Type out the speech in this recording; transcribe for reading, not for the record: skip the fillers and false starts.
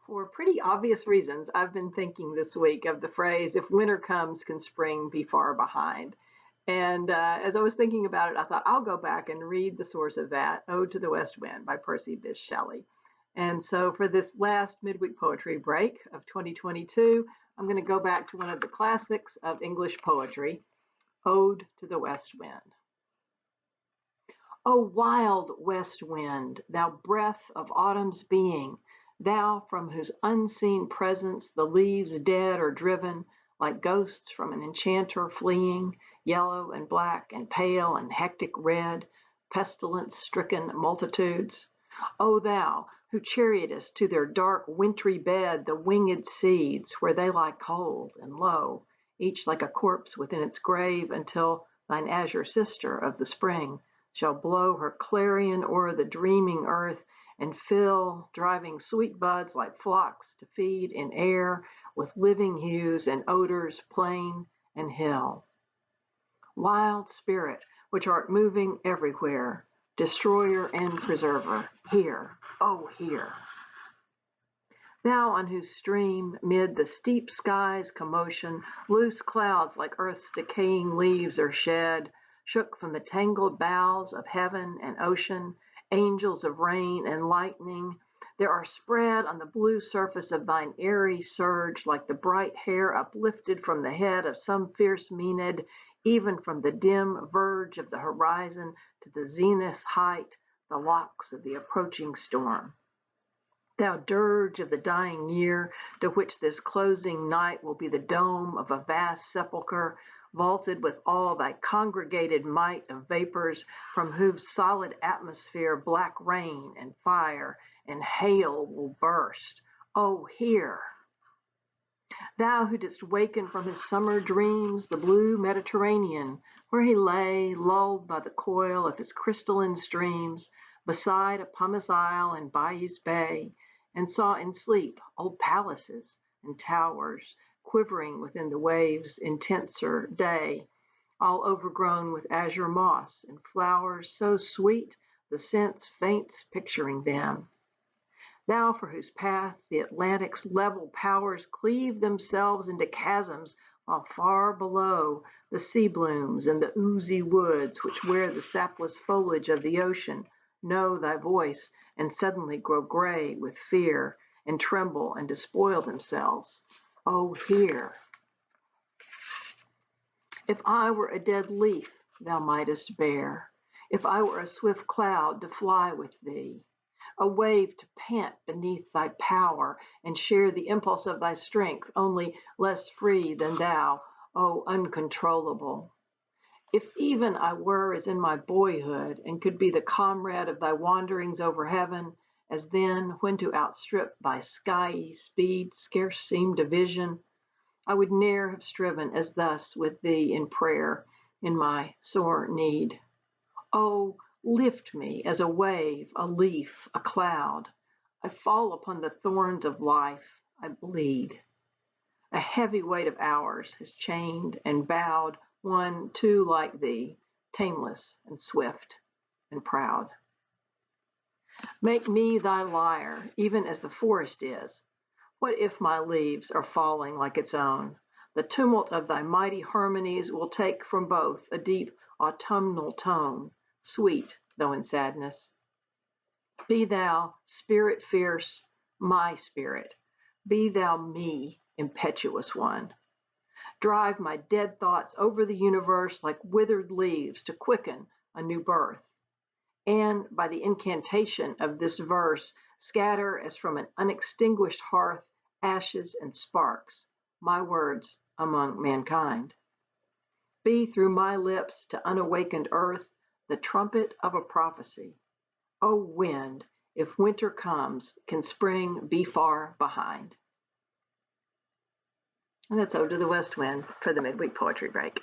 For pretty obvious reasons, I've been thinking this week of the phrase, if winter comes, can spring be far behind? And as I was thinking about it, I thought I'll go back and read the source of that, Ode to the West Wind by Percy Bysshe Shelley. And so for this last midweek poetry break of 2022, I'm going to go back to one of the classics of English poetry, Ode to the West Wind. O wild west wind, thou breath of autumn's being, thou from whose unseen presence the leaves dead are driven, like ghosts from an enchanter fleeing, yellow and black and pale and hectic red, pestilence-stricken multitudes. O thou, who chariotest to their dark wintry bed the winged seeds, where they lie cold and low, each like a corpse within its grave, until thine azure sister of the spring shall blow her clarion o'er the dreaming earth, and fill, driving sweet buds like flocks to feed in air, with living hues and odors plain and hill. Wild spirit, which art moving everywhere, destroyer and preserver, hear, oh hear. Thou on whose stream, mid the steep sky's commotion, loose clouds like earth's decaying leaves are shed, shook from the tangled boughs of heaven and ocean, angels of rain and lightning, there are spread on the blue surface of thine airy surge, like the bright hair uplifted from the head of some fierce Maenad, even from the dim verge of the horizon to the zenith's height, the locks of the approaching storm. Thou dirge of the dying year, to which this closing night will be the dome of a vast sepulchre, vaulted with all thy congregated might of vapors, from whose solid atmosphere black rain and fire and hail will burst. Oh, hear! Thou who didst waken from his summer dreams the blue Mediterranean, where he lay, lulled by the coil of his crystalline streams, beside a pumice isle and Bayous Bay, and saw in sleep old palaces and towers quivering within the waves' intenser day, all overgrown with azure moss and flowers so sweet the sense faints picturing them. Thou for whose path the Atlantic's level powers cleave themselves into chasms, while far below the sea blooms and the oozy woods which wear the sapless foliage of the ocean know thy voice and suddenly grow gray with fear and tremble and despoil themselves. Oh, hear! If I were a dead leaf, thou mightest bear. If I were a swift cloud to fly with thee, a wave to pant beneath thy power and share the impulse of thy strength, only less free than thou, O uncontrollable. If even I were as in my boyhood, and could be the comrade of thy wanderings over heaven, as then, when to outstrip thy skyey speed scarce seemed a vision, I would ne'er have striven as thus with thee in prayer, in my sore need. Oh, lift me as a wave, a leaf, a cloud. I fall upon the thorns of life, I bleed. A heavy weight of hours has chained and bowed one too like thee, tameless and swift and proud. Make me thy lyre, even as the forest is. What if my leaves are falling like its own? The tumult of thy mighty harmonies will take from both a deep autumnal tone, sweet though in sadness. Be thou, spirit fierce, my spirit. Be thou me, impetuous one. Drive my dead thoughts over the universe like withered leaves to quicken a new birth. And by the incantation of this verse, scatter as from an unextinguished hearth ashes and sparks, my words among mankind. Be through my lips to unawakened earth the trumpet of a prophecy. O wind, if winter comes, can spring be far behind? And that's Ode to the West Wind for the midweek poetry break.